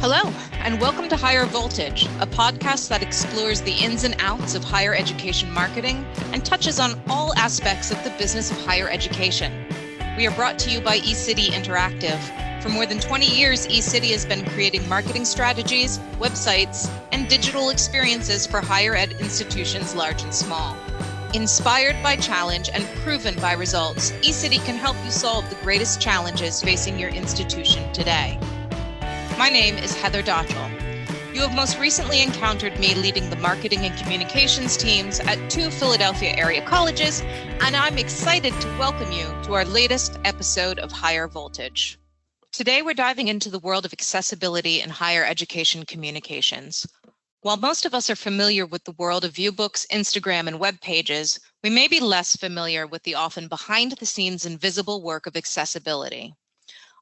Hello, and welcome to Higher Voltage, a podcast that explores the ins and outs of higher education marketing and touches on all aspects of the business of higher education. We are brought to you by eCity Interactive. For more than 20 years, eCity has been creating marketing strategies, websites, and digital experiences for higher ed institutions large and small. Inspired by challenge and proven by results, eCity can help you solve the greatest challenges facing your institution today. My name is Heather Dotchell. You have most recently encountered me leading the marketing and communications teams at 2 Philadelphia area colleges, and I'm excited to welcome you to our latest episode of Higher Voltage. Today, we're diving into the world of accessibility in higher education communications. While most of us are familiar with the world of viewbooks, Instagram, and web pages, we may be less familiar with the often behind-the-scenes invisible work of accessibility.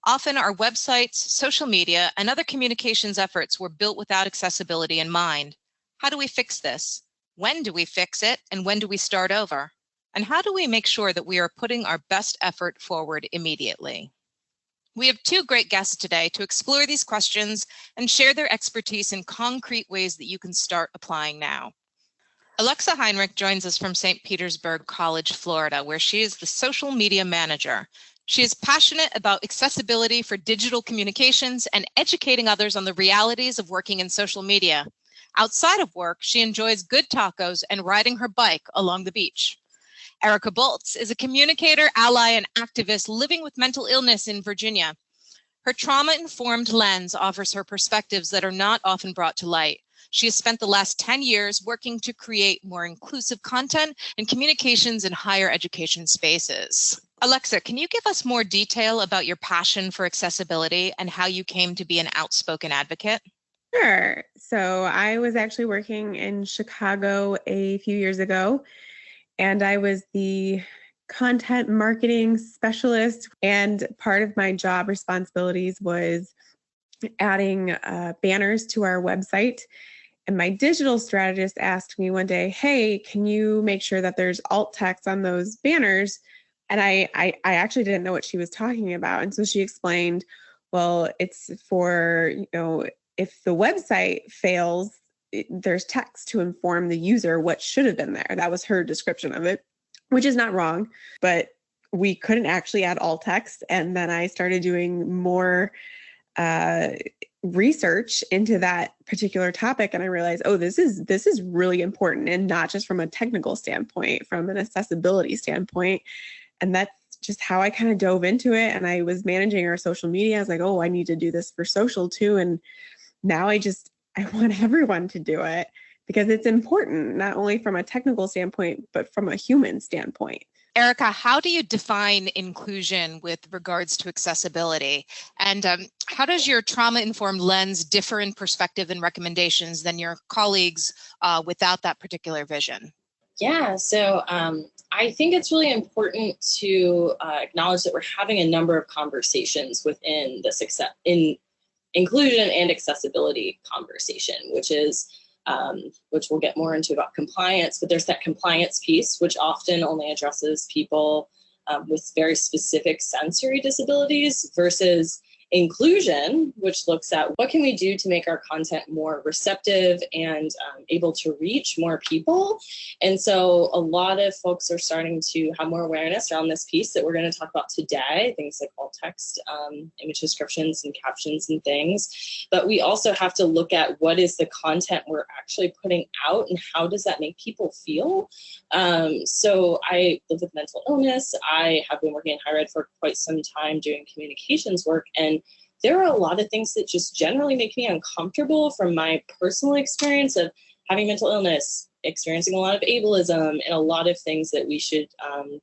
Often our websites, social media, and other communications efforts were built without accessibility in mind. How do we fix this? When do we fix it? And when do we start over? And how do we make sure that we are putting our best effort forward immediately? We have 2 great guests today to explore these questions and share their expertise in concrete ways that you can start applying now. Alexa Heinrich joins us from St. Petersburg College, Florida, where she is the social media manager. She is passionate about accessibility for digital communications and educating others on the realities of working in social media. Outside of work, she enjoys good tacos and riding her bike along the beach. Erika Boltz is a communicator, ally, and activist living with mental illness in Virginia. Her trauma-informed lens offers her perspectives that are not often brought to light. She has spent the last 10 years working to create more inclusive content and communications in higher education spaces. Alexa, can you give us more detail about your passion for accessibility and how you came to be an outspoken advocate? Sure. So I was actually working in Chicago a few years ago, and I was the content marketing specialist, and part of my job responsibilities was adding banners to our website. And my digital strategist asked me one day, hey, can you make sure that there's alt text on those banners? And I actually didn't know what she was talking about. And so she explained, well, it's for, if the website fails, there's text to inform the user what should have been there. That was her description of it, which is not wrong, but we couldn't actually add alt text. And then I started doing more research into that particular topic, and I realized, this is really important, and not just from a technical standpoint, from an accessibility standpoint. And that's just how I kind of dove into it. And I was managing our social media. I was like, I need to do this for social too. And now I want everyone to do it because it's important, not only from a technical standpoint, but from a human standpoint. Erika, how do you define inclusion with regards to accessibility? And how does your trauma-informed lens differ in perspective and recommendations than your colleagues without that particular vision? Yeah, so I think it's really important to acknowledge that we're having a number of conversations within this inclusion and accessibility conversation, which we'll get more into about compliance, but there's that compliance piece, which often only addresses people with very specific sensory disabilities, versus inclusion, which looks at what can we do to make our content more receptive and able to reach more people. And so a lot of folks are starting to have more awareness around this piece that we're going to talk about today, things like alt text, image descriptions and captions and things. But we also have to look at what is the content we're actually putting out and how does that make people feel. So I live with mental illness. I have been working in higher ed for quite some time doing communications work, and there are a lot of things that just generally make me uncomfortable from my personal experience of having mental illness, experiencing a lot of ableism, and a lot of things that we should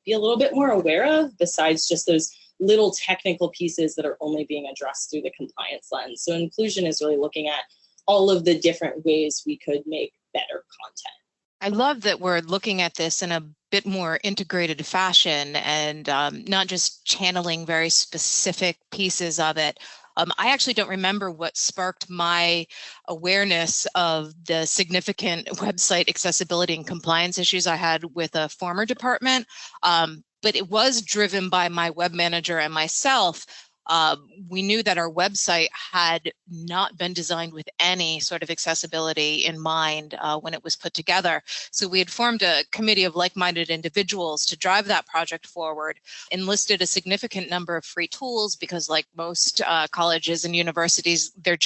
be a little bit more aware of, besides just those little technical pieces that are only being addressed through the compliance lens. So inclusion is really looking at all of the different ways we could make better content. I love that we're looking at this in a bit more integrated fashion and not just channeling very specific pieces of it. I actually don't remember what sparked my awareness of the significant website accessibility and compliance issues I had with a former department, but it was driven by my web manager and myself we knew that our website had not been designed with any sort of accessibility in mind when it was put together. So we had formed a committee of like-minded individuals to drive that project forward, enlisted a significant number of free tools because, like most colleges and universities, there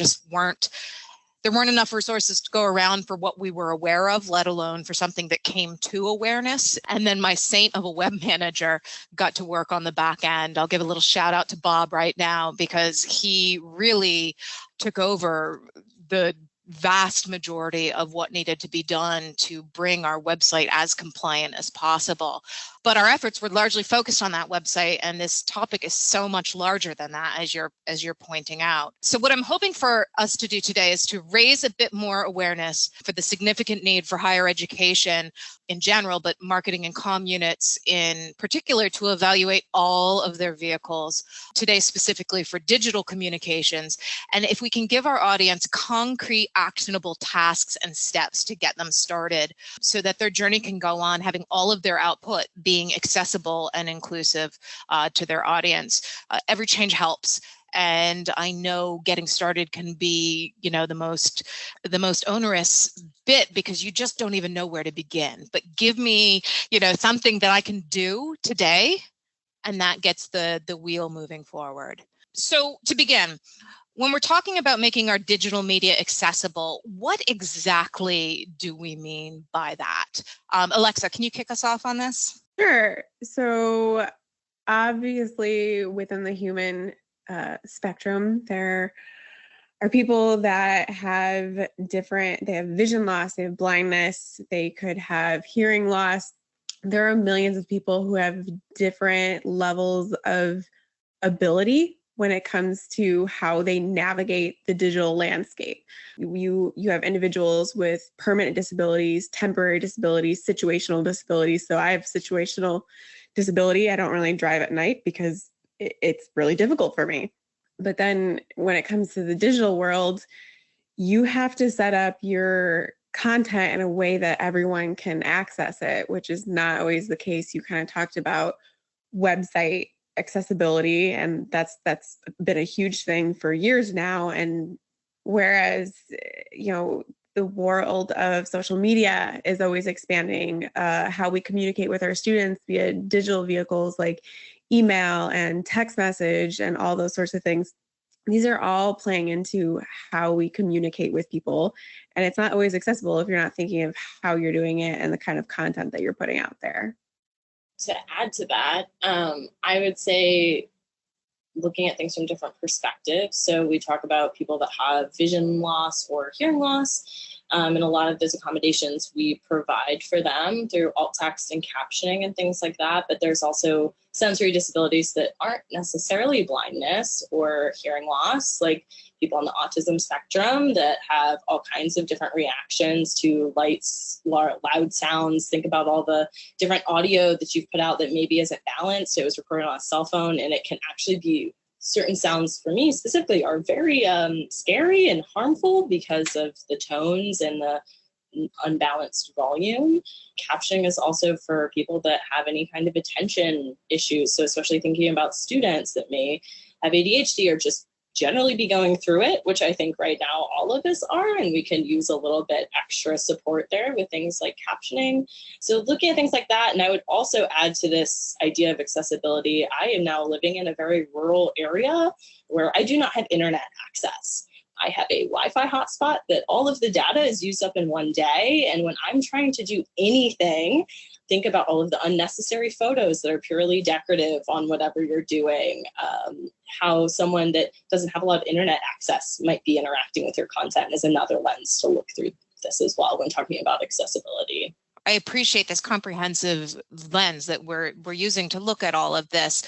weren't enough resources to go around for what we were aware of, let alone for something that came to awareness. And then my saint of a web manager got to work on the back end. I'll give a little shout out to Bob right now because he really took over the vast majority of what needed to be done to bring our website as compliant as possible. But our efforts were largely focused on that website, and this topic is so much larger than that, as you're pointing out. So what I'm hoping for us to do today is to raise a bit more awareness for the significant need for higher education in general, but marketing and comm units in particular, to evaluate all of their vehicles today, specifically for digital communications. And if we can give our audience concrete, actionable tasks and steps to get them started so that their journey can go on, having all of their output being accessible and inclusive to their audience. Every change helps. And I know getting started can be, the most onerous bit because you just don't even know where to begin. But give me, something that I can do today, and that gets the wheel moving forward. So to begin, when we're talking about making our digital media accessible, what exactly do we mean by that? Alexa, can you kick us off on this? Sure. So obviously within the human spectrum, there are people that have they have vision loss, they have blindness, they could have hearing loss. There are millions of people who have different levels of ability when it comes to how they navigate the digital landscape. You have individuals with permanent disabilities, temporary disabilities, situational disabilities. So I have situational disability. I don't really drive at night because it's really difficult for me. But then when it comes to the digital world, you have to set up your content in a way that everyone can access it, which is not always the case. You kind of talked about website accessibility, and that's been a huge thing for years now. And whereas, the world of social media is always expanding, how we communicate with our students via digital vehicles like email and text message and all those sorts of things. These are all playing into how we communicate with people. And it's not always accessible if you're not thinking of how you're doing it and the kind of content that you're putting out there. To add to that, I would say looking at things from different perspectives. So we talk about people that have vision loss or hearing loss. And a lot of those accommodations we provide for them through alt text and captioning and things like that. But there's also sensory disabilities that aren't necessarily blindness or hearing loss, like people on the autism spectrum that have all kinds of different reactions to lights, loud sounds. Think about all the different audio that you've put out that maybe isn't balanced. It was recorded on a cell phone, and it can actually be certain sounds, for me specifically, are very scary and harmful because of the tones and the unbalanced volume. Captioning is also for people that have any kind of attention issues. So especially thinking about students that may have ADHD or just generally be going through it, which I think right now all of us are, and we can use a little bit extra support there with things like captioning. So looking at things like that, and I would also add to this idea of accessibility, I am now living in a very rural area where I do not have internet access. I have a Wi-Fi hotspot that all of the data is used up in one day. And when I'm trying to do anything, think about all of the unnecessary photos that are purely decorative on whatever you're doing, how someone that doesn't have a lot of internet access might be interacting with your content is another lens to look through this as well when talking about accessibility. I appreciate this comprehensive lens that we're using to look at all of this.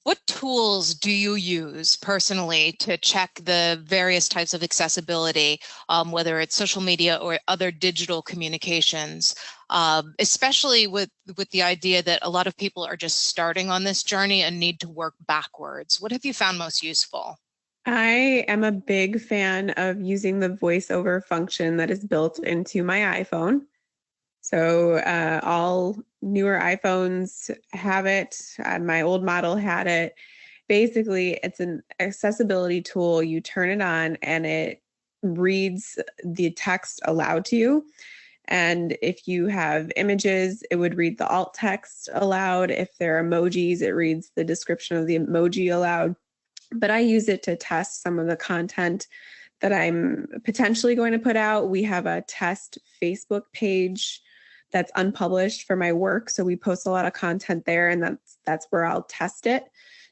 What tools do you use personally to check the various types of accessibility, whether it's social media or other digital communications, especially with the idea that a lot of people are just starting on this journey and need to work backwards? What have you found most useful? I am a big fan of using the voiceover function that is built into my iPhone. So all newer iPhones have it. My old model had it. basically, it's an accessibility tool. You turn it on and it reads the text aloud to you. And if you have images, it would read the alt text aloud. If there are emojis, it reads the description of the emoji aloud. But I use it to test some of the content that I'm potentially going to put out. We have a test Facebook page that's unpublished for my work. So we post a lot of content there, and that's where I'll test it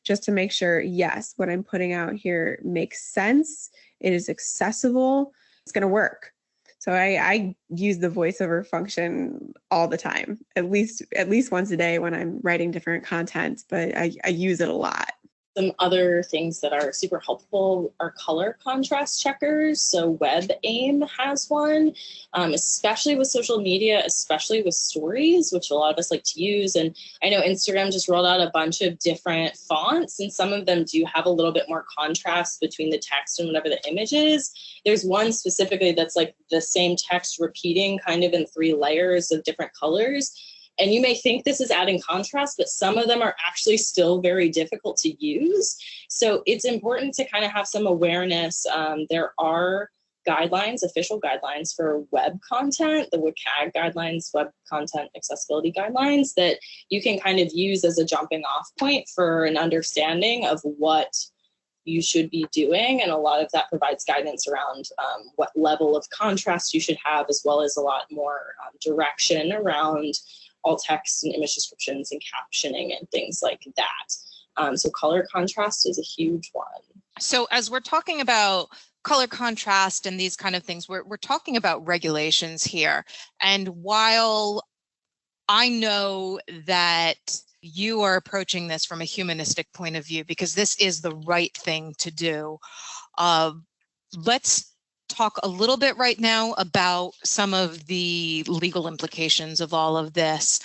just to make sure, yes, what I'm putting out here makes sense. It is accessible. It's going to work. So I use the voiceover function all the time, at least once a day when I'm writing different content, but I use it a lot. Some other things that are super helpful are color contrast checkers. So WebAIM has one, especially with social media, especially with stories, which a lot of us like to use. And I know Instagram just rolled out a bunch of different fonts, and some of them do have a little bit more contrast between the text and whatever the image is. There's one specifically that's like the same text repeating kind of in 3 layers of different colors. And you may think this is adding contrast, but some of them are actually still very difficult to use. So it's important to kind of have some awareness. There are guidelines, official guidelines for web content, the WCAG guidelines, web content accessibility guidelines, that you can kind of use as a jumping off point for an understanding of what you should be doing. And a lot of that provides guidance around what level of contrast you should have, as well as a lot more direction around alt text and image descriptions and captioning and things like that. So color contrast is a huge one. So as we're talking about color contrast and these kind of things, we're talking about regulations here. And while I know that you are approaching this from a humanistic point of view, because this is the right thing to do, let's talk a little bit right now about some of the legal implications of all of this.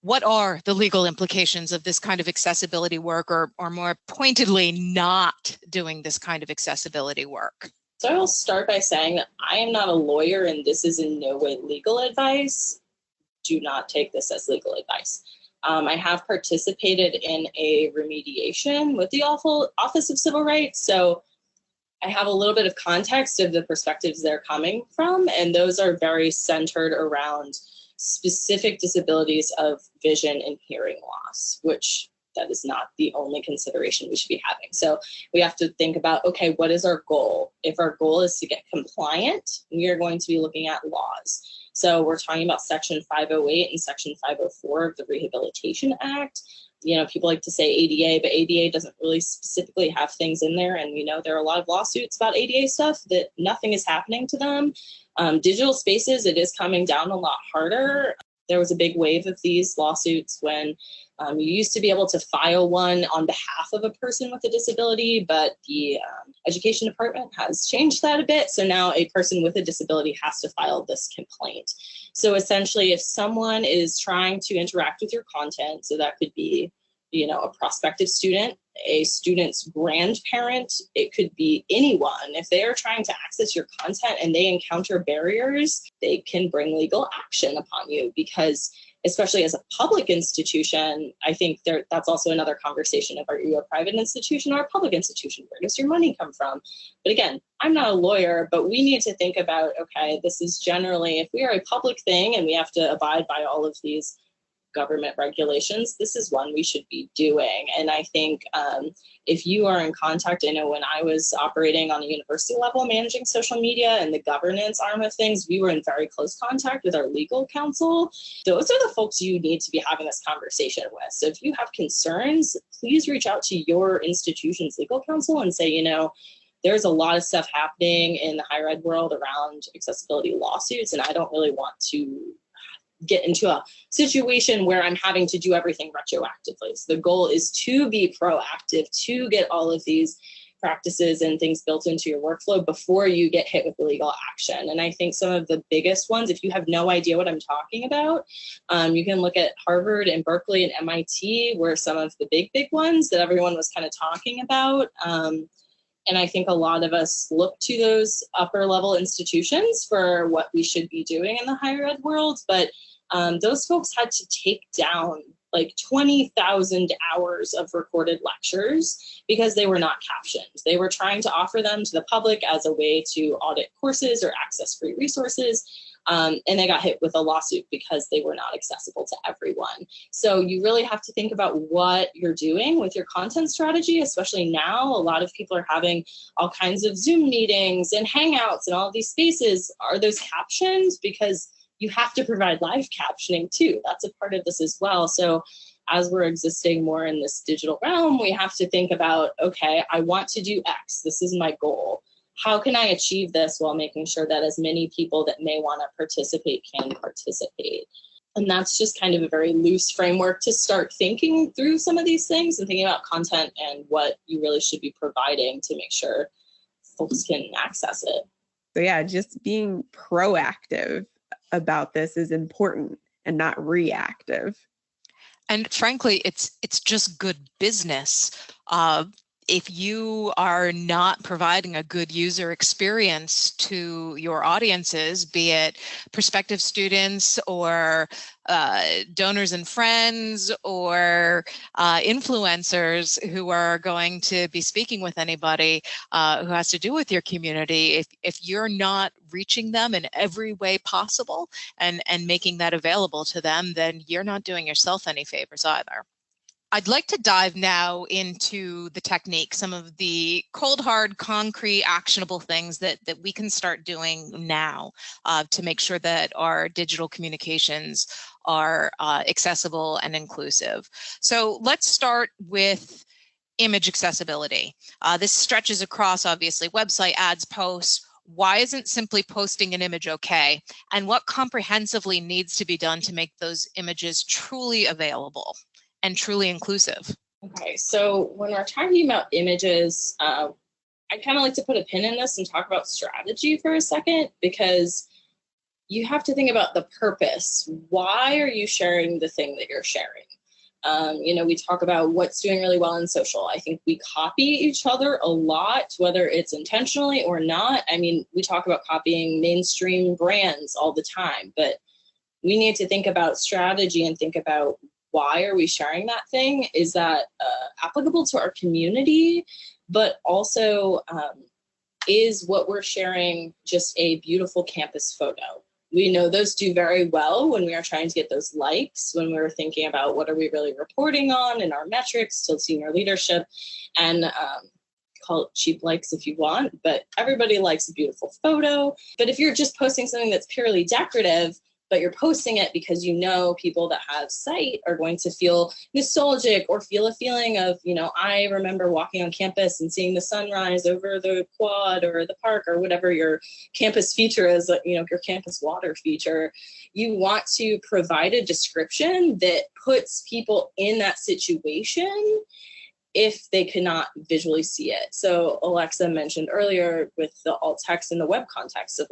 What are the legal implications of this kind of accessibility work, or more pointedly, not doing this kind of accessibility work? So I will start by saying that I am not a lawyer, and this is in no way legal advice. Do not take this as legal advice. I have participated in a remediation with the Office of Civil Rights, so I have a little bit of context of the perspectives they're coming from, and those are very centered around specific disabilities of vision and hearing loss, which that is not the only consideration we should be having. So we have to think about, okay, what is our goal? If our goal is to get compliant, we are going to be looking at laws. So we're talking about Section 508 and Section 504 of the Rehabilitation Act. You know, people like to say ADA, but ADA doesn't really specifically have things in there. And we know there are a lot of lawsuits about ADA stuff that nothing is happening to them. Digital spaces, it is coming down a lot harder. There was a big wave of these lawsuits when you used to be able to file one on behalf of a person with a disability, but the education department has changed that a bit. So now a person with a disability has to file this complaint. So essentially, if someone is trying to interact with your content, so that could be, you know, a prospective student, a student's grandparent, it could be anyone. If they are trying to access your content and they encounter barriers, they can bring legal action upon you, because especially as a public institution, I think that's also another conversation of, are you a private institution or a public institution? Where does your money come from? But again, I'm not a lawyer, but we need to think about, okay, this is generally, if we are a public thing and we have to abide by all of these government regulations, this is one we should be doing. And I think if you are in contact, I know when I was operating on a university level, managing social media and the governance arm of things, we were in very close contact with our legal counsel. Those are the folks you need to be having this conversation with. So if you have concerns, please reach out to your institution's legal counsel and say, you know, there's a lot of stuff happening in the higher ed world around accessibility lawsuits, and I don't really want to get into a situation where I'm having to do everything retroactively. So the goal is to be proactive, to get all of these practices and things built into your workflow before you get hit with legal action. And I think some of the biggest ones, if you have no idea what I'm talking about, you can look at Harvard and Berkeley and MIT, were some of the big ones that everyone was kind of talking about. And I think a lot of us look to those upper level institutions for what we should be doing in the higher ed world. But those folks had to take down like 20,000 hours of recorded lectures because they were not captioned. They were trying to offer them to the public as a way to audit courses or access free resources. And they got hit with a lawsuit because they were not accessible to everyone. So you really have to think about what you're doing with your content strategy, especially now. A lot of people are having all kinds of Zoom meetings and Hangouts and all of these spaces. Are those captioned? Because you have to provide live captioning too. That's a part of this as well. So as we're existing more in this digital realm, we have to think about, okay, I want to do X. This is my goal. How can I achieve this while making sure that as many people that may want to participate can participate? And that's just kind of a very loose framework to start thinking through some of these things and thinking about content and what you really should be providing to make sure folks can access it. So yeah, just being proactive about this is important and not reactive. And frankly, it's just good business. If you are not providing a good user experience to your audiences, be it prospective students or donors and friends or influencers who are going to be speaking with anybody who has to do with your community, if you're not reaching them in every way possible and making that available to them, then you're not doing yourself any favors either. I'd like to dive now into the technique, some of the cold, hard, concrete, actionable things that we can start doing now to make sure that our digital communications are accessible and inclusive. So let's start with image accessibility. This stretches across, obviously, website ads, posts. Why isn't simply posting an image okay? And what comprehensively needs to be done to make those images truly available and truly inclusive? Okay, so when we're talking about images, I kind of like to put a pin in this and talk about strategy for a second, because you have to think about the purpose. Why are you sharing the thing that you're sharing? We talk about what's doing really well in social. I think we copy each other a lot, whether it's intentionally or not. I mean, we talk about copying mainstream brands all the time, but we need to think about strategy and think about, why are we sharing that thing? Is that applicable to our community? But also, is what we're sharing just a beautiful campus photo? We know those do very well when we are trying to get those likes, when we're thinking about what are we really reporting on in our metrics to senior leadership, and call it cheap likes if you want, but everybody likes a beautiful photo. But if you're just posting something that's purely decorative, but you're posting it because you know people that have sight are going to feel nostalgic or feel a feeling of, I remember walking on campus and seeing the sunrise over the quad or the park or whatever your campus feature is, your campus water feature. You want to provide a description that puts people in that situation if they cannot visually see it. So Alexa mentioned earlier with the alt text in the web context of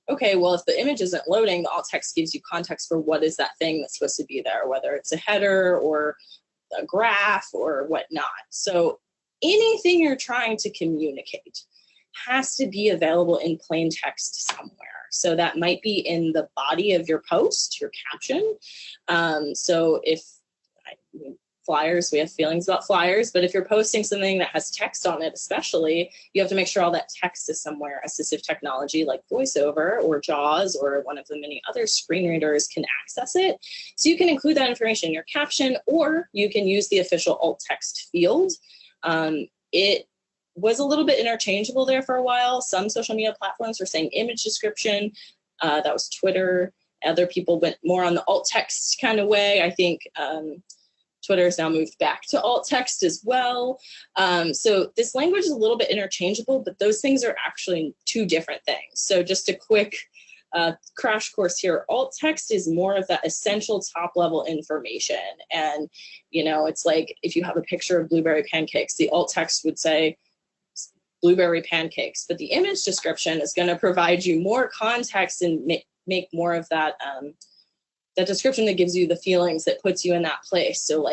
okay, well, if the image isn't loading, the alt text gives you context for what is that thing that's supposed to be there, whether it's a header or a graph or whatnot. So anything you're trying to communicate has to be available in plain text somewhere. So that might be in the body of your post, your caption. So if flyers, we have feelings about flyers, but if you're posting something that has text on it, especially, you have to make sure all that text is somewhere. Assistive technology like VoiceOver or JAWS or one of the many other screen readers can access it. So you can include that information in your caption, or you can use the official alt text field. It was a little bit interchangeable there for a while. Some social media platforms were saying image description. That was Twitter. Other people went more on the alt text kind of way. I think Twitter has now moved back to alt text as well. So this language is a little bit interchangeable, but those things are actually two different things. So just a quick crash course here. Alt text is more of that essential top level information. And, it's like if you have a picture of blueberry pancakes, the alt text would say blueberry pancakes, but the image description is going to provide you more context and make more of that that description that gives you the feelings, that puts you in that place. So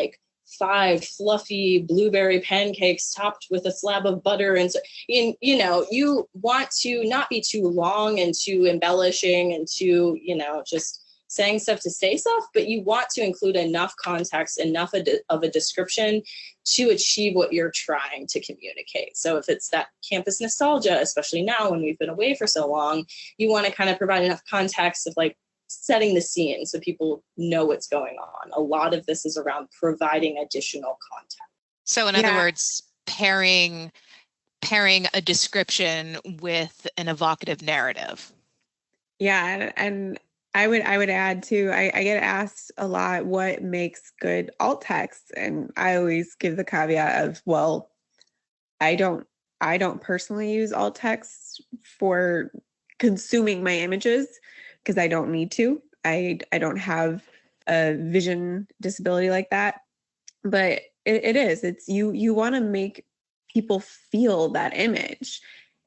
5 fluffy blueberry pancakes topped with a slab of butter. And so, you want to not be too long and too embellishing and too, just saying stuff to say stuff, but you want to include enough context, enough of a description to achieve what you're trying to communicate. So if it's that campus nostalgia, especially now when we've been away for so long, you want to kind of provide enough context of like setting the scene so people know what's going on. A lot of this is around providing additional context. So in other words, pairing a description with an evocative narrative. Yeah, and I would add too, I get asked a lot what makes good alt text, and I always give the caveat of, well, I don't personally use alt text for consuming my images because I don't need to. I don't have a vision disability like that, but it's you want to make people feel that image.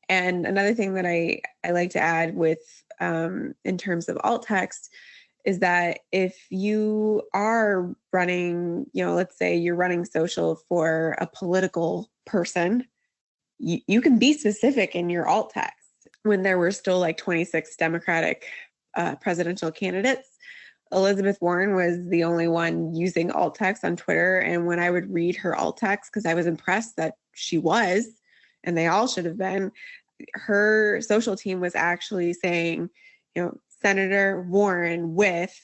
And another thing that I like to add with in terms of alt text is that if you are running, let's say you're running social for a political person, you can be specific in your alt text. When there were still like 26 Democratic presidential candidates, Elizabeth Warren was the only one using alt text on Twitter. And when I would read her alt text, because I was impressed that she was, and they all should have been, her social team was actually saying, Senator Warren with,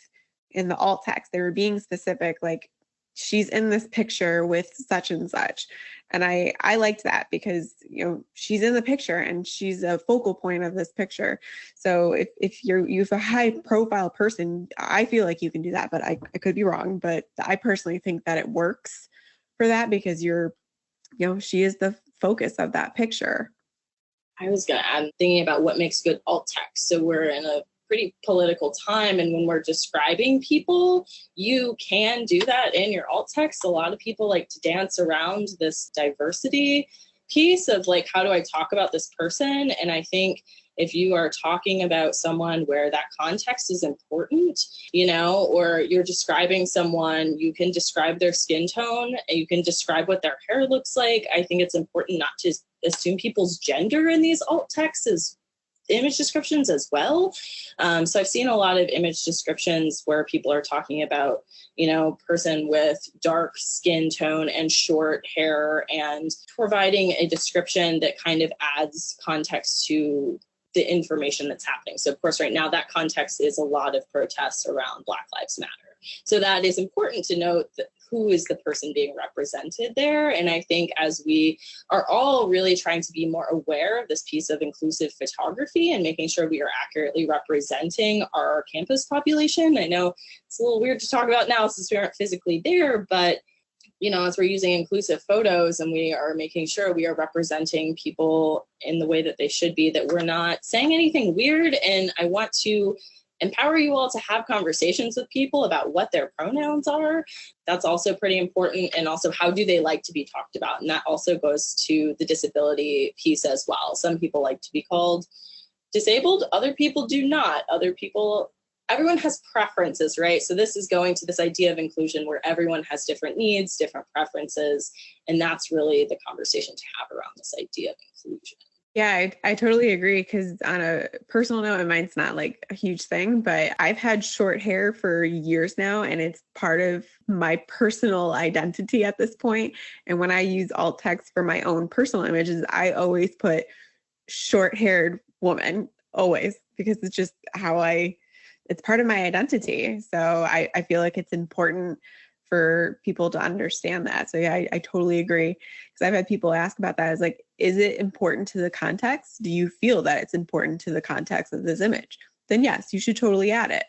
in the alt text. They were being specific, like she's in this picture with such and such. And I liked that because, she's in the picture and she's a focal point of this picture. So if you're a high profile person, I feel like you can do that, but I could be wrong. But I personally think that it works for that because she is the focus of that picture. I was going to add, thinking about what makes good alt text. So we're in a pretty political time, and when we're describing people, you can do that in your alt text. A lot of people like to dance around this diversity piece of like, how do I talk about this person? And I think if you are talking about someone where that context is important, or you're describing someone, you can describe their skin tone, and you can describe what their hair looks like. I think it's important not to assume people's gender in these alt texts as image descriptions as well. So I've seen a lot of image descriptions where people are talking about, person with dark skin tone and short hair, and providing a description that kind of adds context to the information that's happening. So of course, right now that context is a lot of protests around Black Lives Matter. So that is important to note that who is the person being represented there. And I think as we are all really trying to be more aware of this piece of inclusive photography and making sure we are accurately representing our campus population, I know it's a little weird to talk about now since we aren't physically there, but as we're using inclusive photos and we are making sure we are representing people in the way that they should be, that we're not saying anything weird. And I want to empower you all to have conversations with people about what their pronouns are. That's also pretty important. And also, how do they like to be talked about? And that also goes to the disability piece as well. Some people like to be called disabled. Other people do not. Everyone has preferences, right? So this is going to this idea of inclusion where everyone has different needs, different preferences. And that's really the conversation to have around this idea of inclusion. Yeah, I totally agree, because on a personal note, and mine's not like a huge thing, but I've had short hair for years now, and it's part of my personal identity at this point. And when I use alt text for my own personal images, I always put short-haired woman, always, because it's just how it's part of my identity. So I feel like it's important for people to understand that. So yeah, I totally agree. Because I've had people ask about that. It's like, is it important to the context? Do you feel that it's important to the context of this image? Then yes, you should totally add it.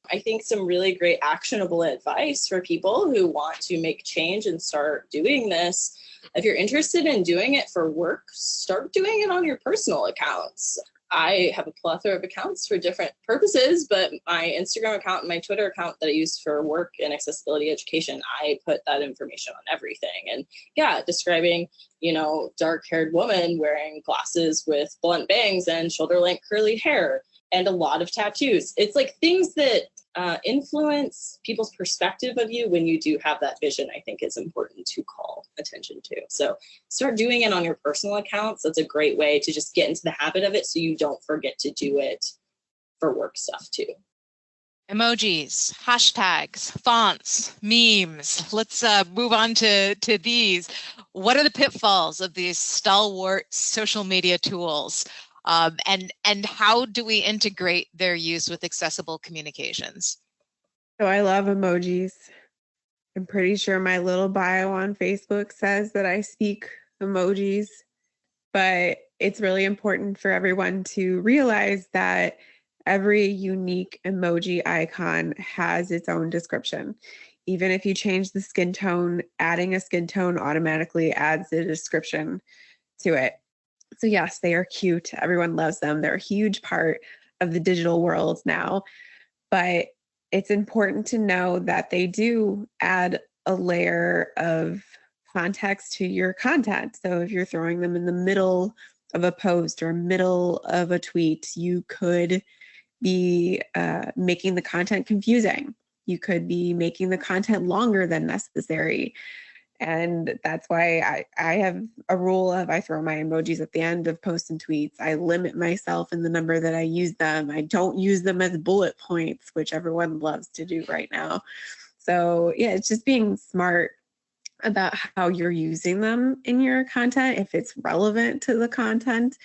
I think some really great actionable advice for people who want to make change and start doing this. If you're interested in doing it for work, start doing it on your personal accounts. I have a plethora of accounts for different purposes, but my Instagram account and my Twitter account that I use for work and accessibility education, I put that information on everything. And yeah, describing, dark-haired woman wearing glasses with blunt bangs and shoulder-length curly hair and a lot of tattoos. It's like things that influence people's perspective of you when you do have that vision, I think is important to call attention to. So start doing it on your personal accounts. That's a great way to just get into the habit of it so you don't forget to do it for work stuff too. Emojis, hashtags, fonts, memes. Let's move on to these. What are the pitfalls of these stalwart social media tools? And how do we integrate their use with accessible communications? So I love emojis. I'm pretty sure my little bio on Facebook says that I speak emojis, but it's really important for everyone to realize that every unique emoji icon has its own description. Even if you change the skin tone, adding a skin tone automatically adds a description to it. So yes, they are cute. Everyone loves them. They're a huge part of the digital world now. But it's important to know that they do add a layer of context to your content. So if you're throwing them in the middle of a post or middle of a tweet, you could be making the content confusing. You could be making the content longer than necessary. And that's why I have a rule of I throw my emojis at the end of posts and tweets. I limit myself in the number that I use them. I don't use them as bullet points, which everyone loves to do right now. So yeah, it's just being smart about how you're using them in your content, if it's relevant to the content.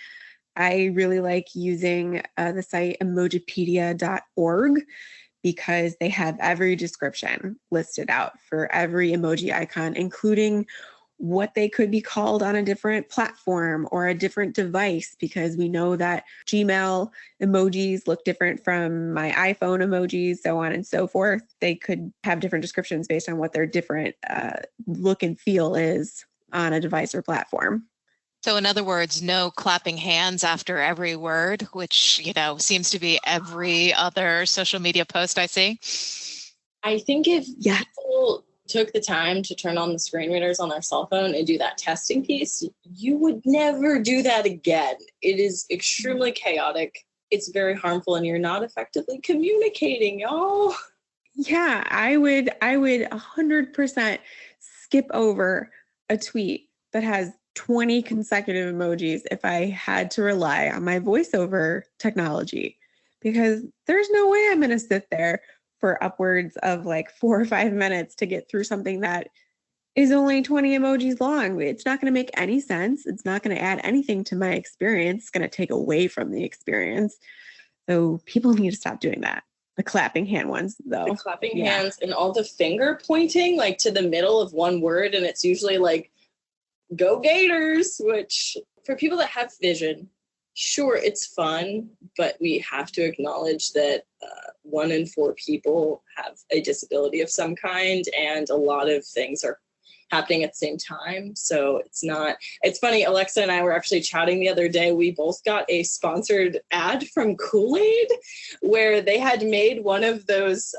I really like using the site emojipedia.org because they have every description listed out for every emoji icon, including what they could be called on a different platform or a different device, because we know that Gmail emojis look different from my iPhone emojis, so on and so forth. They could have different descriptions based on what their different look and feel is on a device or platform. So in other words, no clapping hands after every word, which, seems to be every other social media post I see. I think if people took the time to turn on the screen readers on their cell phone and do that testing piece, you would never do that again. It is extremely chaotic. It's very harmful, and you're not effectively communicating, y'all. Yeah, I would 100% skip over a tweet that has 20 consecutive emojis if I had to rely on my voiceover technology, because there's no way I'm going to sit there for upwards of like 4 or 5 minutes to get through something that is only 20 emojis long. It's not going to make any sense. It's not going to add anything to my experience. It's going to take away from the experience. So people need to stop doing that. The clapping hand ones, though. The clapping hands and all the finger pointing like to the middle of one word, and it's usually like go Gators, which for people that have vision, sure, it's fun, but we have to acknowledge that 1 in 4 people have a disability of some kind, and a lot of things are happening at the same time. So it's funny, Alexa and I were actually chatting the other day. We both got a sponsored ad from Kool-Aid where they had made one of those,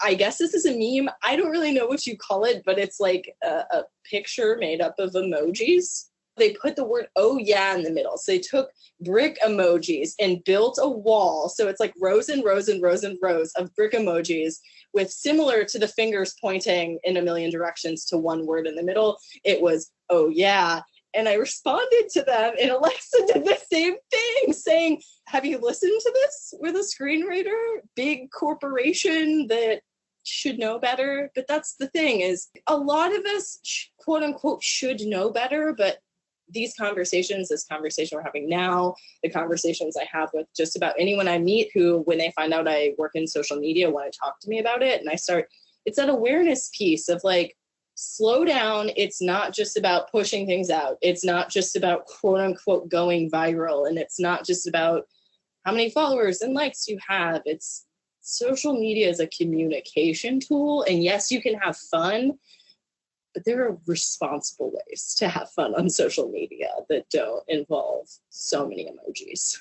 I guess this is a meme. I don't really know what you call it, but it's like a picture made up of emojis. They put the word "oh yeah" in the middle. So they took brick emojis and built a wall. So it's like rows and rows and rows and rows of brick emojis with, similar to the fingers pointing in a million directions to one word in the middle. It was "oh yeah." And I responded to them, and Alexa did the same thing, saying, have you listened to this with a screen reader? Big corporation that should know better. But that's the thing, is a lot of us, quote unquote, should know better. But this conversation we're having now, the conversations I have with just about anyone I meet who, when they find out I work in social media, want to talk to me about it. And it's that awareness piece of like, slow down. It's not just about pushing things out. It's not just about quote unquote going viral. And it's not just about how many followers and likes you have. It's social media is a communication tool. And yes, you can have fun, but there are responsible ways to have fun on social media that don't involve so many emojis.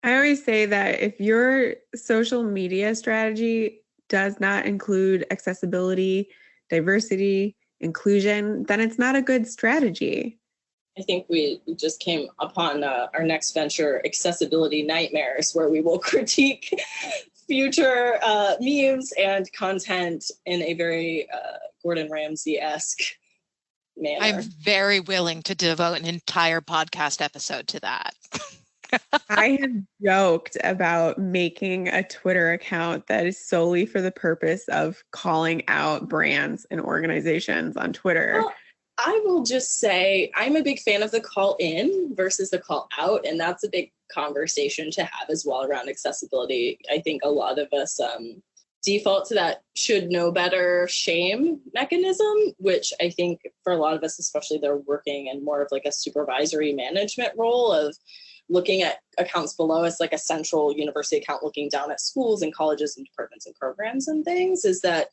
I always say that if your social media strategy does not include accessibility, diversity, inclusion, then it's not a good strategy. I think we just came upon our next venture, Accessibility Nightmares, where we will critique future memes and content in a very Gordon Ramsay-esque manner. I'm very willing to devote an entire podcast episode to that. I have joked about making a Twitter account that is solely for the purpose of calling out brands and organizations on Twitter. Well, I will just say I'm a big fan of the call in versus the call out, and that's a big conversation to have as well around accessibility. I think a lot of us default to that should know better shame mechanism, which I think for a lot of us, especially they're working in more of like a supervisory management role of looking at accounts below us, like a central university account looking down at schools and colleges and departments and programs and things, is that,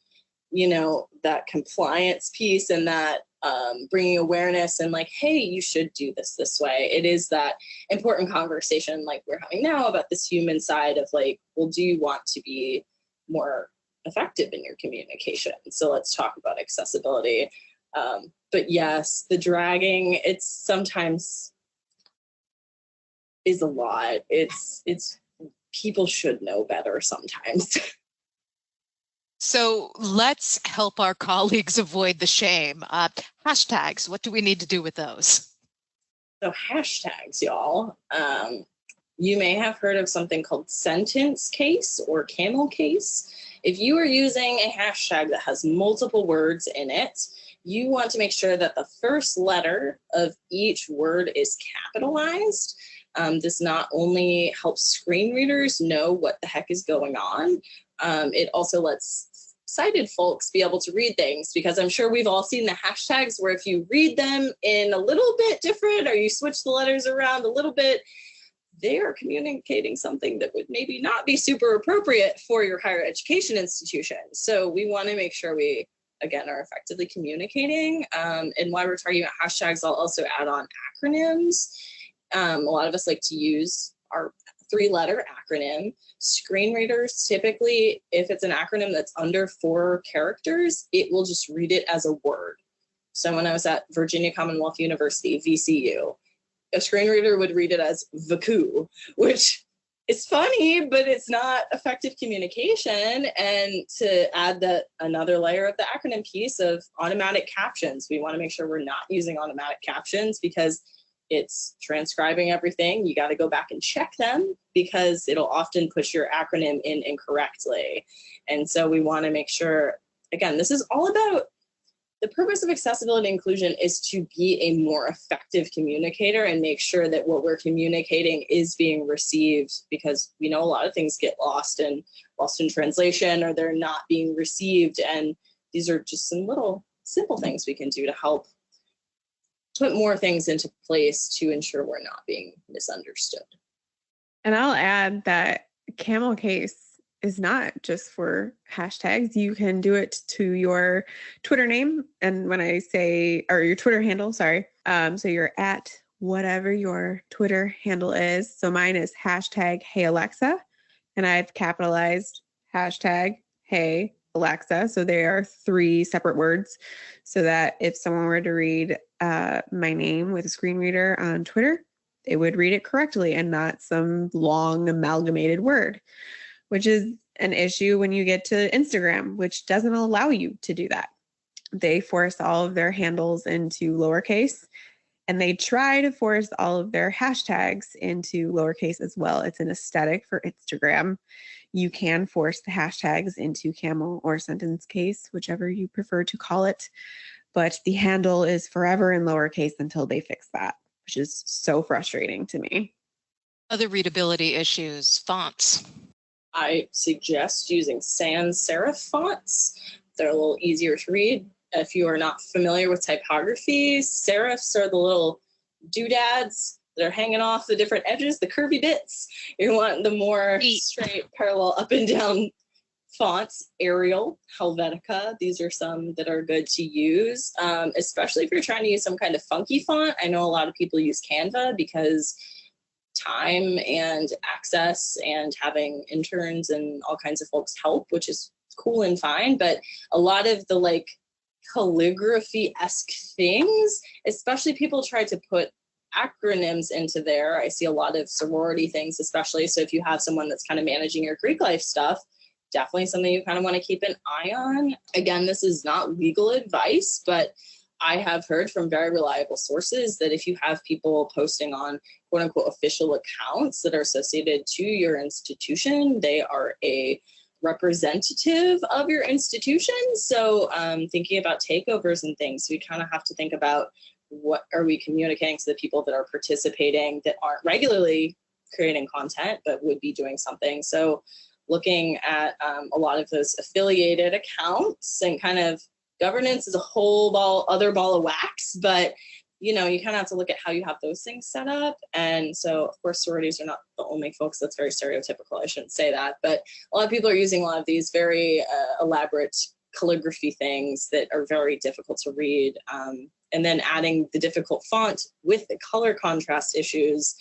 you know, that compliance piece and that bringing awareness and like, hey, you should do this way. It is that important conversation like we're having now about this human side of like, well, do you want to be more effective in your communication? So let's talk about accessibility. But yes, the dragging, it's sometimes is a lot. It's people should know better sometimes. So let's help our colleagues avoid the shame. Hashtags, what do we need to do with those? So hashtags, y'all. You may have heard of something called sentence case or camel case. If you are using a hashtag that has multiple words in it, you want to make sure that the first letter of each word is capitalized. This not only helps screen readers know what the heck is going on, it also lets sighted folks be able to read things, because I'm sure we've all seen the hashtags where if you read them in a little bit different or you switch the letters around a little bit, they are communicating something that would maybe not be super appropriate for your higher education institution. So we want to make sure we, again, are effectively communicating. And while we're talking about hashtags, I'll also add on acronyms. A lot of us like to use our 3-letter acronym. Screen readers, typically, if it's an acronym that's under 4 characters, it will just read it as a word. So when I was at Virginia Commonwealth University, VCU, a screen reader would read it as VCU, which is funny, but it's not effective communication. And to add that another layer of the acronym piece of automatic captions, we want to make sure we're not using automatic captions because it's transcribing everything. You got to go back and check them because it'll often push your acronym in incorrectly. And so we want to make sure, again, this is all about the purpose of accessibility and inclusion is to be a more effective communicator and make sure that what we're communicating is being received, because we know a lot of things get lost in translation or they're not being received. And these are just some little simple things we can do to help put more things into place to ensure we're not being misunderstood. And I'll add that camel case is not just for hashtags. You can do it to your Twitter name. And when I say, or your Twitter handle, sorry. So you're at whatever your Twitter handle is. So mine is hashtag Hey Alexa. And I've capitalized hashtag Hey Alexa. So they are 3 separate words so that if someone were to read my name with a screen reader on Twitter, they would read it correctly and not some long amalgamated word, which is an issue when you get to Instagram, which doesn't allow you to do that. They force all of their handles into lowercase, and they try to force all of their hashtags into lowercase as well. It's an aesthetic for Instagram. You can force the hashtags into camel or sentence case, whichever you prefer to call it. But the handle is forever in lowercase until they fix that, which is so frustrating to me. Other readability issues, fonts. I suggest using sans serif fonts. They're a little easier to read. If you are not familiar with typography, serifs are the little doodads that are hanging off the different edges, the curvy bits. You want the more straight, parallel, up and down fonts. Arial, Helvetica, these are some that are good to use, especially if you're trying to use some kind of funky font. I know a lot of people use Canva because time and access and having interns and all kinds of folks help, which is cool and fine. But a lot of the like calligraphy-esque things, especially people try to put acronyms into there. I see a lot of sorority things, especially. So if you have someone that's kind of managing your Greek life stuff, definitely something you kind of want to keep an eye on. Again, this is not legal advice, but I have heard from very reliable sources that if you have people posting on quote unquote official accounts that are associated to your institution, they are a representative of your institution. So thinking about takeovers and things, we kind of have to think about what are we communicating to the people that are participating that aren't regularly creating content but would be doing something. So looking at a lot of those affiliated accounts, and kind of governance is a whole other ball of wax, but you kind of have to look at how you have those things set up. And so of course sororities are not the only folks. That's very stereotypical, I shouldn't say that, but a lot of people are using a lot of these very elaborate calligraphy things that are very difficult to read, and then adding the difficult font with the color contrast issues.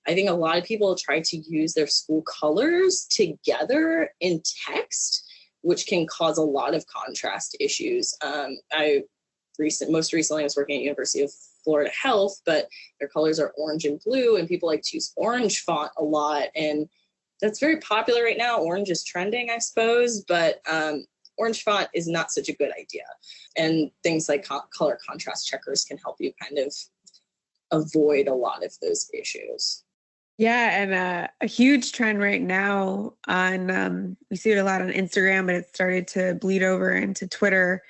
I think a lot of people try to use their school colors together in text, which can cause a lot of contrast issues. Most recently I was working at University of Florida Health, but their colors are orange and blue, and people like to use orange font a lot, and that's very popular right now. Orange is trending, I suppose, but orange font is not such a good idea. And things like color contrast checkers can help you kind of avoid a lot of those issues. Yeah, and a huge trend right now on, we see it a lot on Instagram, but it started to bleed over into Twitter,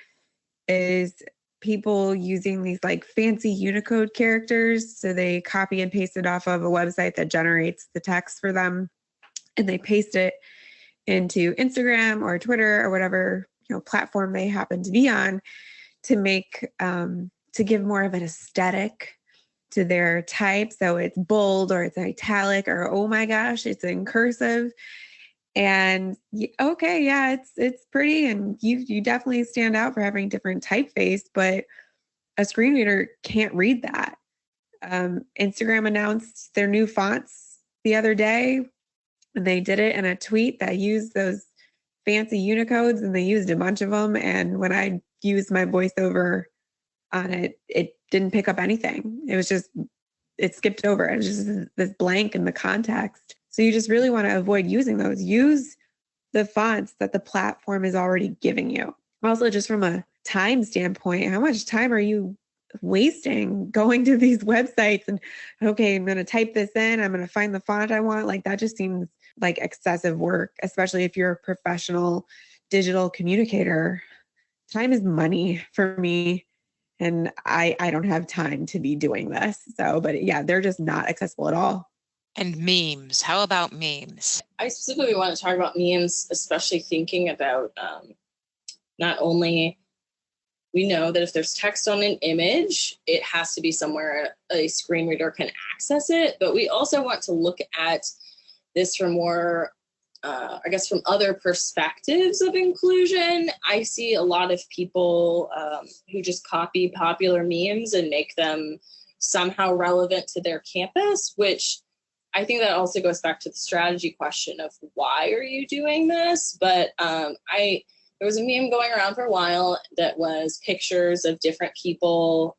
is people using these like fancy Unicode characters. So they copy and paste it off of a website that generates the text for them, and they paste it into Instagram or Twitter or whatever platform they happen to be on, to make to give more of an aesthetic to their type. So it's bold, or it's italic, or oh my gosh, it's in cursive. And okay, yeah, it's pretty, and you definitely stand out for having different typeface, but a screen reader can't read that. Instagram announced their new fonts the other day, and they did it in a tweet that used those fancy Unicodes, and they used a bunch of them. And when I used my voiceover on it, it didn't pick up anything. It skipped over. It was just this blank in the context. So you just really want to avoid using those. Use the fonts that the platform is already giving you. Also, just from a time standpoint, how much time are you wasting going to these websites and, okay, I'm going to type this in, I'm going to find the font I want? Like, that just seems like excessive work, especially if you're a professional digital communicator. Time is money for me, and I don't have time to be doing this. So, but yeah, they're just not accessible at all. And memes. How about memes? I specifically want to talk about memes, especially thinking about not only, we know that if there's text on an image, it has to be somewhere a screen reader can access it, but we also want to look at this from more, from other perspectives of inclusion. I see a lot of people who just copy popular memes and make them somehow relevant to their campus, which I think that also goes back to the strategy question of why are you doing this? But there was a meme going around for a while that was pictures of different people,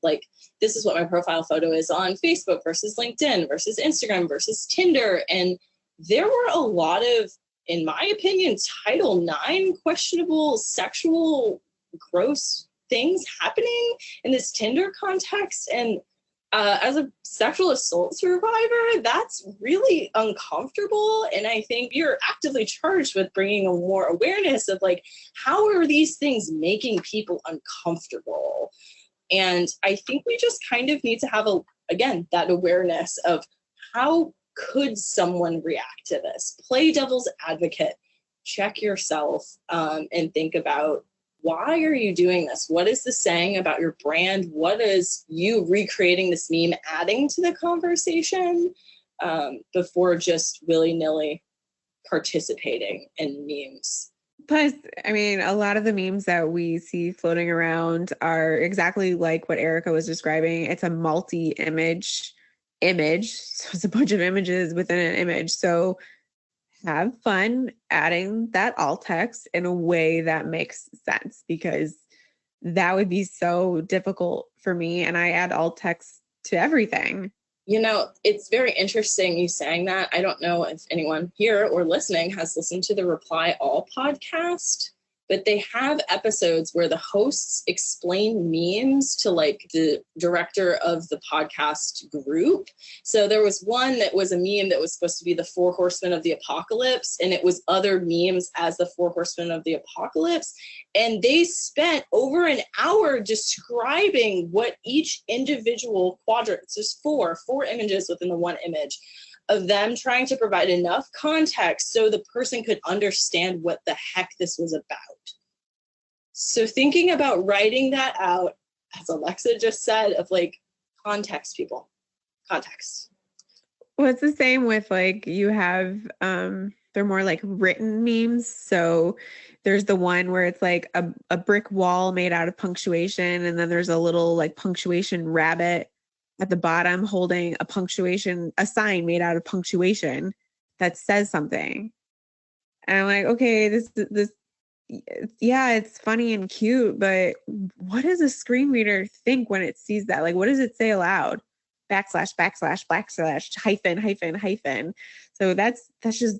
like this is what my profile photo is on Facebook versus LinkedIn versus Instagram versus Tinder. And there were a lot of, in my opinion, Title IX questionable sexual gross things happening in this Tinder context. And as a sexual assault survivor, that's really uncomfortable. And I think you're actively charged with bringing a more awareness of like, how are these things making people uncomfortable? And I think we just kind of need to have, that awareness of how could someone react to this? Play devil's advocate, check yourself, and think about, why are you doing this? What is this saying about your brand? What is you recreating this meme adding to the conversation, before just willy-nilly participating in memes? Plus, I mean, a lot of the memes that we see floating around are exactly like what Erika was describing. It's a multi-image image. So it's a bunch of images within an image. So have fun adding that alt text in a way that makes sense, because that would be so difficult for me. And I add alt text to everything. It's very interesting you saying that. I don't know if anyone here or listening has listened to the Reply All podcast. but they have episodes where the hosts explain memes to like the director of the podcast group. So there was one that was a meme that was supposed to be the 4 horsemen of the apocalypse, and it was other memes as the 4 horsemen of the apocalypse. And they spent over an hour describing what each individual quadrant, there's four images within the one image, of them trying to provide enough context so the person could understand what the heck this was about. So thinking about writing that out, as Alexa just said, of like context, people, context. Well, it's the same with like you have, they're more like written memes. So there's the one where it's like a brick wall made out of punctuation, and then there's a little like punctuation rabbit at the bottom holding a sign made out of punctuation that says something. And I'm like, okay, this, yeah, it's funny and cute, but what does a screen reader think when it sees that? Like, what does it say aloud? / hyphen. So that's just,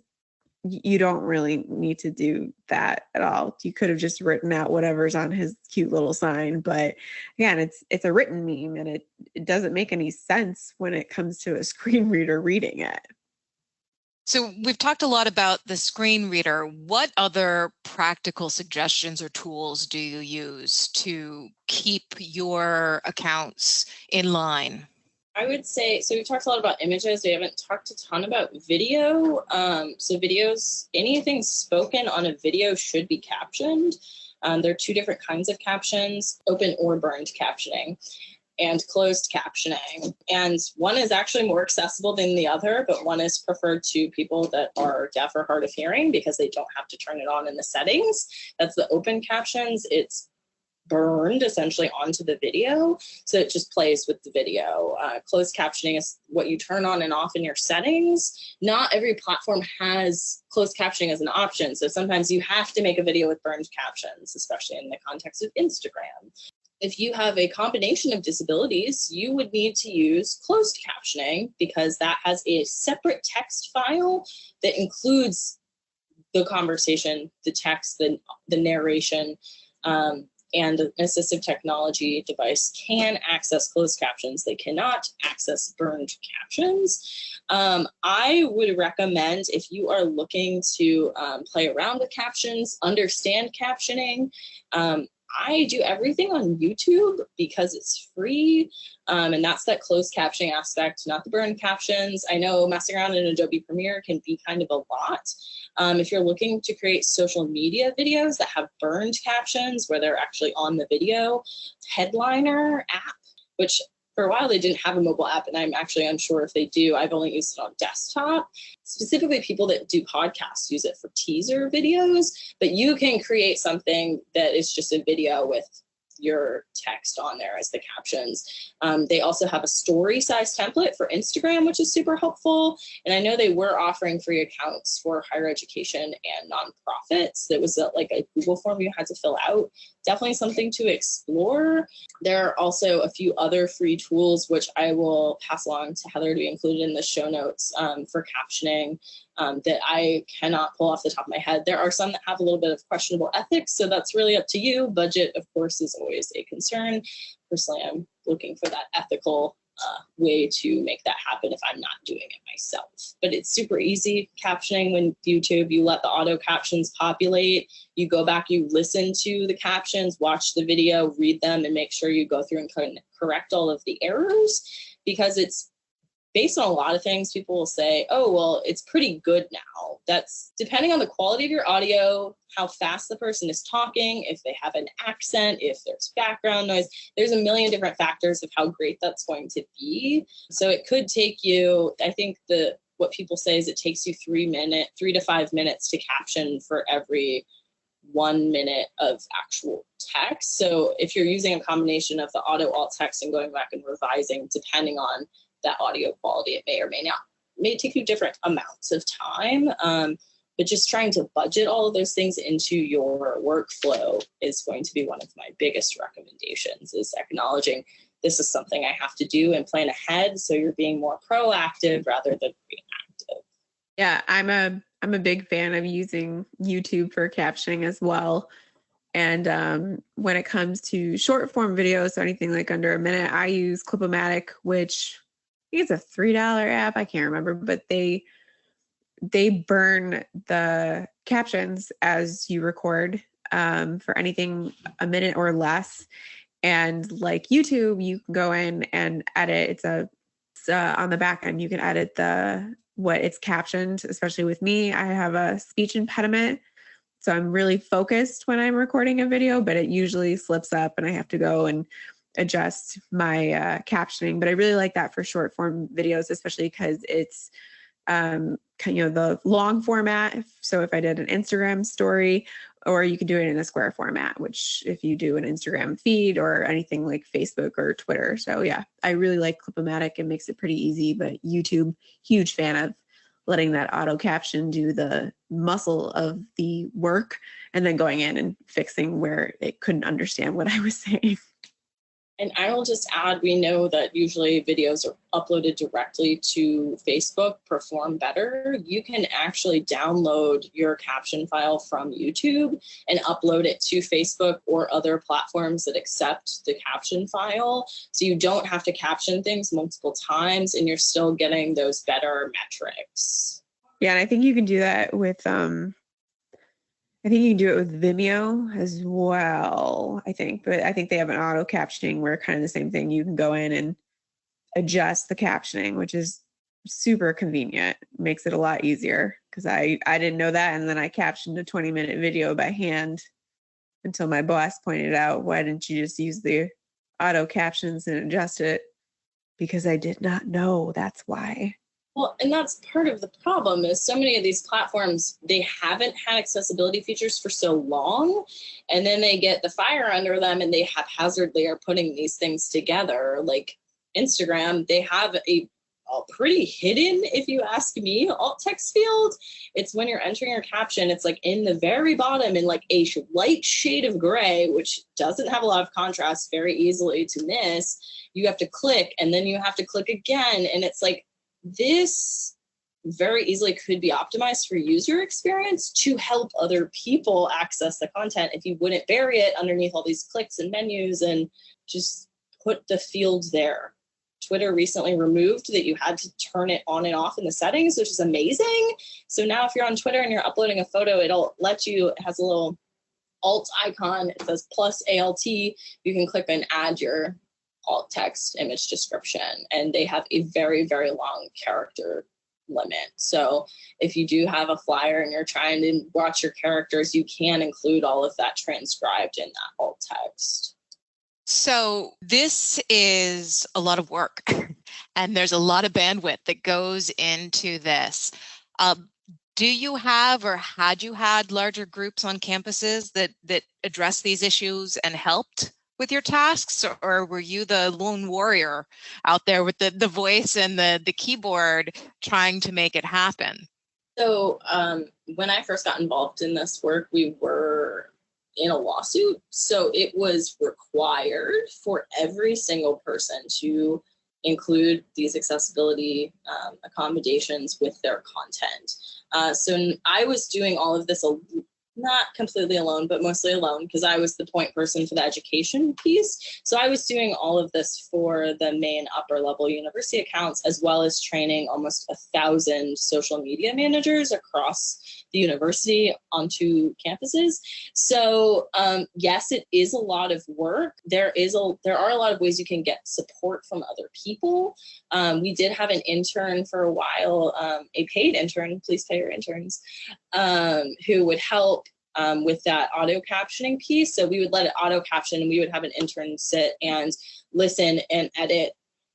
you don't really need to do that at all. You could have just written out whatever's on his cute little sign. But again, it's a written meme, and it doesn't make any sense when it comes to a screen reader reading it. So we've talked a lot about the screen reader. What other practical suggestions or tools do you use to keep your accounts in line? I would say, so we've talked a lot about images. We haven't talked a ton about video. So videos, anything spoken on a video should be captioned. There are 2 different kinds of captions, open or burned captioning and closed captioning. And one is actually more accessible than the other, but one is preferred to people that are deaf or hard of hearing because they don't have to turn it on in the settings. That's the open captions. It's burned essentially onto the video, so it just plays with the video. Closed captioning is what you turn on and off in your settings. Not every platform has closed captioning as an option, so sometimes you have to make a video with burned captions, especially in the context of Instagram. If you have a combination of disabilities, you would need to use closed captioning because that has a separate text file that includes the conversation, the text, the narration, and an assistive technology device can access closed captions. They cannot access burned captions. I would recommend, if you are looking to play around with captions, understand captioning, I do everything on YouTube because it's free, and that's that closed captioning aspect, not the burned captions. I know messing around in Adobe Premiere can be kind of a lot. If you're looking to create social media videos that have burned captions where they're actually on the video, Headliner app, which for a while they didn't have a mobile app, and I'm actually unsure if they do. I've only used it on desktop. Specifically, people that do podcasts use it for teaser videos, but you can create something that is just a video with your text on there as the captions. They also have a story size template for Instagram, which is super helpful. And I know they were offering free accounts for higher education and nonprofits. That was like a Google form you had to fill out. Definitely something to explore. There are also a few other free tools, which I will pass along to Heather to be included in the show notes for captioning that I cannot pull off the top of my head. There are some that have a little bit of questionable ethics, so that's really up to you. Budget, of course, is always a concern. Personally, I'm looking for that ethical way to make that happen if I'm not doing it myself. But it's super easy captioning when YouTube, you let the auto captions populate, you go back, you listen to the captions, watch the video, read them, and make sure you go through and correct all of the errors, because it's based on a lot of things. People will say, oh, well, it's pretty good now. That's depending on the quality of your audio, how fast the person is talking, if they have an accent, if there's background noise. There's a million different factors of how great that's going to be. So it could take you, I think what people say is it takes you 3 to 5 minutes to caption for every 1 minute of actual text. So if you're using a combination of the auto alt text and going back and revising, depending on that audio quality, it may or may take you different amounts of time. But just trying to budget all of those things into your workflow is going to be one of my biggest recommendations, is acknowledging this is something I have to do and plan ahead. So you're being more proactive rather than reactive. Yeah, I'm a big fan of using YouTube for captioning as well. And when it comes to short form videos, so anything like under a minute, I use Clip-O-Matic, which I think it's a $3 app. I can't remember, but they burn the captions as you record for anything a minute or less. And like YouTube, you can go in and edit. It's on the back end, you can edit what it's captioned, especially with me. I have a speech impediment, so I'm really focused when I'm recording a video, but it usually slips up and I have to go and adjust my captioning. But I really like that for short form videos, especially because it's the long format. So if I did an Instagram story, or you can do it in a square format, which if you do an Instagram feed or anything like Facebook or Twitter. So yeah, I really like Clip-O-Matic. It makes it pretty easy, but YouTube, huge fan of letting that auto caption do the muscle of the work and then going in and fixing where it couldn't understand what I was saying. And I will just add, we know that usually videos are uploaded directly to Facebook perform better. You can actually download your caption file from YouTube and upload it to Facebook or other platforms that accept the caption file. So you don't have to caption things multiple times and you're still getting those better metrics. Yeah, and I think you can do that with I think you can do it with Vimeo as well, but I think they have an auto captioning where kind of the same thing. You can go in and adjust the captioning, which is super convenient. Makes it a lot easier because I didn't know that. And then I captioned a 20-minute video by hand until my boss pointed out, why didn't you just use the auto captions and adjust it? Because I did not know. That's why. Well, and that's part of the problem is so many of these platforms, they haven't had accessibility features for so long, and then they get the fire under them and they haphazardly are putting these things together. Like Instagram, they have a pretty hidden, if you ask me, alt text field. It's when you're entering your caption, it's like in the very bottom in like a light shade of gray, which doesn't have a lot of contrast, very easily to miss. You have to click and then you have to click again. And it's like, this very easily could be optimized for user experience to help other people access the content if you wouldn't bury it underneath all these clicks and menus and just put the fields there. Twitter recently removed that you had to turn it on and off in the settings, which is amazing. So now if you're on Twitter and you're uploading a photo, it'll let you, it has a little alt icon. It says plus ALT. You can click and add your alt text image description, and they have a very, very long character limit. So if you do have a flyer and you're trying to watch your characters, you can include all of that transcribed in that alt text. So this is a lot of work and there's a lot of bandwidth that goes into this. Do you have or had you had larger groups on campuses that address these issues and helped with your tasks, or were you the lone warrior out there with the voice and the keyboard trying to make it happen? So when I first got involved in this work, we were in a lawsuit. So it was required for every single person to include these accessibility accommodations with their content. So I was doing all of this not completely alone, but mostly alone, because I was the point person for the education piece. So I was doing all of this for the main upper level university accounts, as well as training almost 1,000 social media managers across the university onto campuses. So yes, it is a lot of work. There are a lot of ways you can get support from other people. We did have an intern for a while, a paid intern, please pay your interns, who would help with that auto captioning piece. So we would let it auto caption and we would have an intern sit and listen and edit.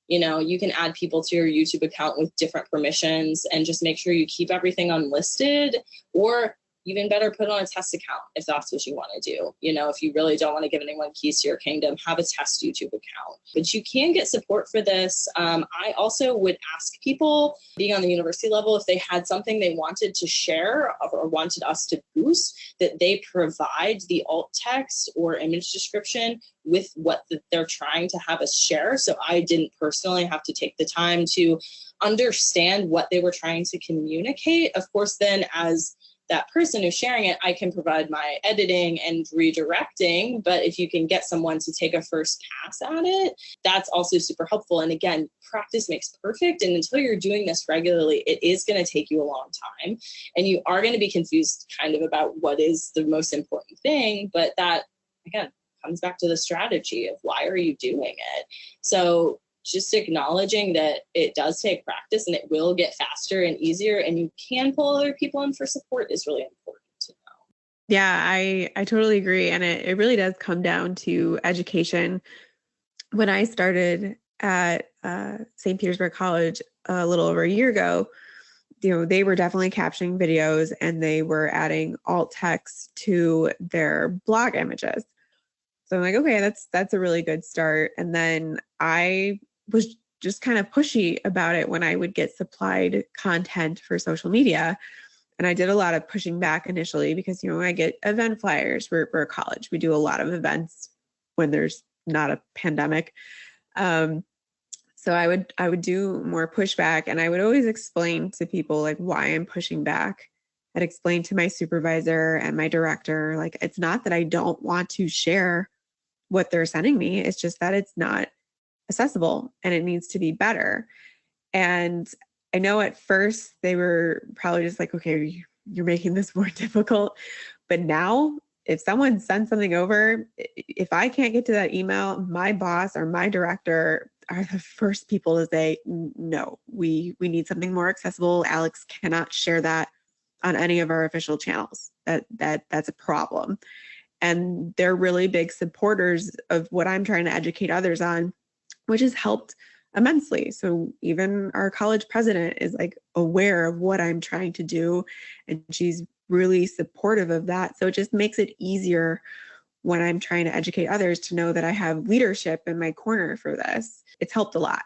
You know, you can add people to your YouTube account with different permissions and just make sure you keep everything unlisted, or even better, put on a test account if that's what you want to do. You know, if you really don't want to give anyone keys to your kingdom, have a test YouTube account. But you can get support for this. I also would ask people being on the university level if they had something they wanted to share or wanted us to boost, that they provide the alt text or image description with what they're trying to have us share. So I didn't personally have to take the time to understand what they were trying to communicate. Of course, then as that person who's sharing it, I can provide my editing and redirecting. But if you can get someone to take a first pass at it, that's also super helpful. And again, practice makes perfect. And until you're doing this regularly, it is going to take you a long time. And you are going to be confused kind of about what is the most important thing. But that, again, comes back to the strategy of why are you doing it? So just acknowledging that it does take practice and it will get faster and easier, and you can pull other people in for support is really important to know. Yeah, I totally agree. And it really does come down to education. When I started at St. Petersburg College a little over a year ago, they were definitely captioning videos and they were adding alt text to their blog images. So I'm like, okay, that's a really good start. And then I was just kind of pushy about it when I would get supplied content for social media. And I did a lot of pushing back initially because, I get event flyers. We're a college. We do a lot of events when there's not a pandemic. So I would do more pushback, and I would always explain to people like why I'm pushing back. I'd explain to my supervisor and my director, like, it's not that I don't want to share what they're sending me. It's just that it's not accessible and it needs to be better. And I know at first they were probably just like, okay, you're making this more difficult. But now if someone sends something over, if I can't get to that email, my boss or my director are the first people to say, no, we need something more accessible. Alex cannot share that on any of our official channels. That's a problem. And they're really big supporters of what I'm trying to educate others on, which has helped immensely. So even our college president is like aware of what I'm trying to do, and she's really supportive of that. So it just makes it easier when I'm trying to educate others to know that I have leadership in my corner for this. It's helped a lot.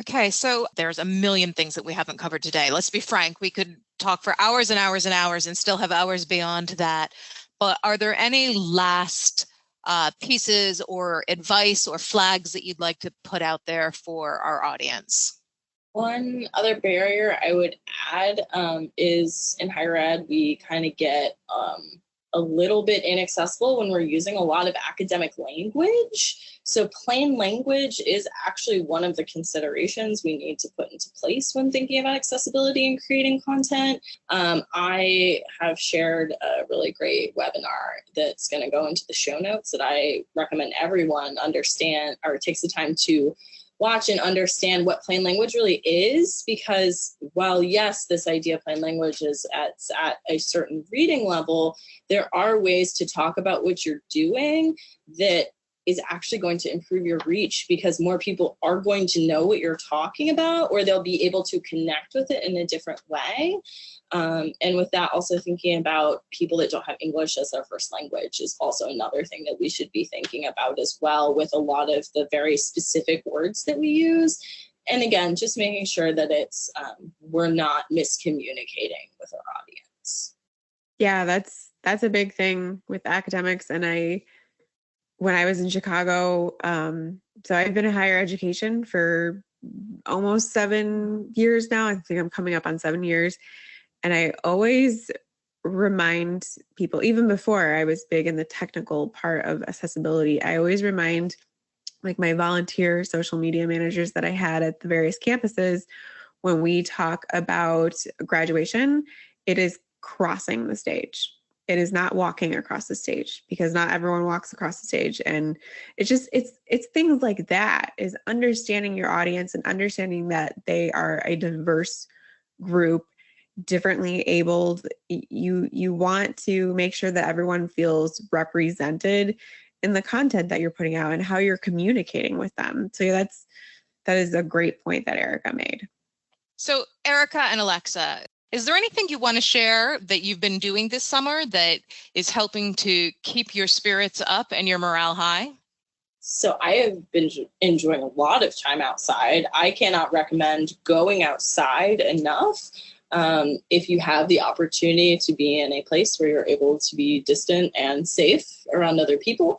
Okay, so there's a million things that we haven't covered today. Let's be frank, we could talk for hours and hours and hours and still have hours beyond that. But are there any last pieces or advice or flags that you'd like to put out there for our audience? One other barrier I would add is in higher ed, we kind of get a little bit inaccessible when we're using a lot of academic language. So plain language is actually one of the considerations we need to put into place when thinking about accessibility and creating content. I have shared a really great webinar that's going to go into the show notes that I recommend everyone understand or takes the time to watch and understand what plain language really is, because while yes, this idea of plain language is at a certain reading level, there are ways to talk about what you're doing that is actually going to improve your reach, because more people are going to know what you're talking about, or they'll be able to connect with it in a different way. And with that, also thinking about people that don't have English as their first language is also another thing that we should be thinking about as well, with a lot of the very specific words that we use. And again, just making sure that it's we're not miscommunicating with our audience. Yeah, that's a big thing with academics. And when I was in Chicago, so I've been in higher education for almost 7 years now. I think I'm coming up on 7 years. And I always remind people, even before I was big in the technical part of accessibility, I always remind like my volunteer social media managers that I had at the various campuses, when we talk about graduation, it is crossing the stage. It is not walking across the stage, because not everyone walks across the stage. And it's things like that, is understanding your audience and understanding that they are a diverse group, differently abled. You want to make sure that everyone feels represented in the content that you're putting out and how you're communicating with them. So that is a great point that Erika made. So Erika and Alexa, is there anything you want to share that you've been doing this summer that is helping to keep your spirits up and your morale high? So I have been enjoying a lot of time outside. I cannot recommend going outside enough. If you have the opportunity to be in a place where you're able to be distant and safe around other people,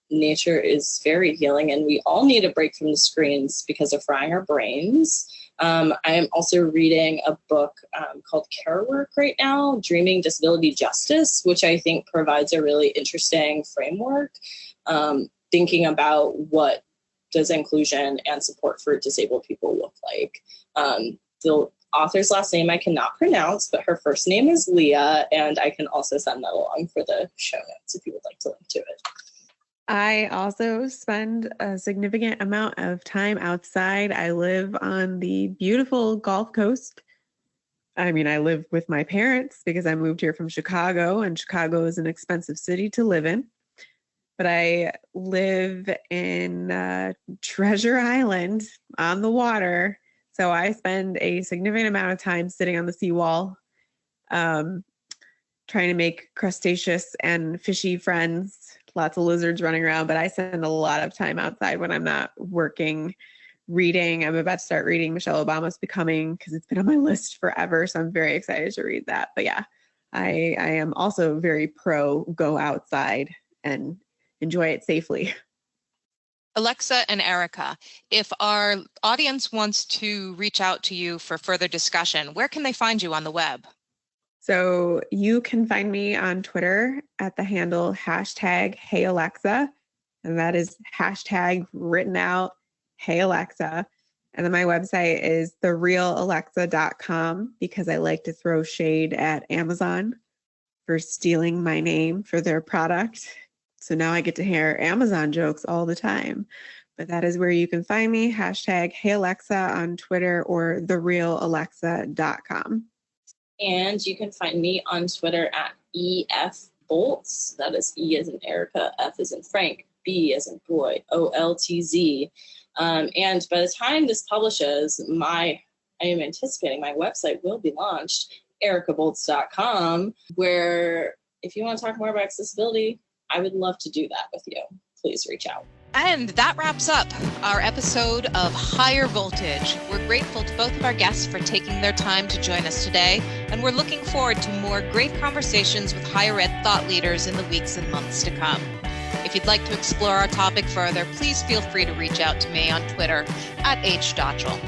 nature is very healing, and we all need a break from the screens because they're frying our brains. I am also reading a book called Care Work right now, Dreaming Disability Justice, which I think provides a really interesting framework, thinking about what does inclusion and support for disabled people look like. The author's last name I cannot pronounce, but her first name is Leah, and I can also send that along for the show notes if you would like to link to it. I also spend a significant amount of time outside. I live on the beautiful Gulf Coast. I mean, I live with my parents because I moved here from Chicago, and Chicago is an expensive city to live in. But I live in Treasure Island on the water. So I spend a significant amount of time sitting on the seawall, trying to make crustaceous and fishy friends, lots of lizards running around, but I spend a lot of time outside when I'm not working, reading. I'm about to start reading Michelle Obama's Becoming because it's been on my list forever. So I'm very excited to read that. But yeah, I am also very pro go outside and enjoy it safely. Alexa and Erika, if our audience wants to reach out to you for further discussion, where can they find you on the web? So you can find me on Twitter at the handle #HeyAlexa, and that is hashtag written out, Hey Alexa. And then my website is therealalexa.com because I like to throw shade at Amazon for stealing my name for their product. So now I get to hear Amazon jokes all the time. But that is where you can find me, hashtag Hey Alexa on Twitter or therealalexa.com. And you can find me on Twitter at EF Boltz. That is E as in Erica, F as in Frank, B as in boy, OLTZ. And by the time this publishes, I am anticipating my website will be launched, erikaboltz.com, where if you want to talk more about accessibility, I would love to do that with you. Please reach out. And that wraps up our episode of Higher Voltage. We're grateful to both of our guests for taking their time to join us today, and we're looking forward to more great conversations with higher ed thought leaders in the weeks and months to come. If you'd like to explore our topic further, please feel free to reach out to me on Twitter at @HDotchel.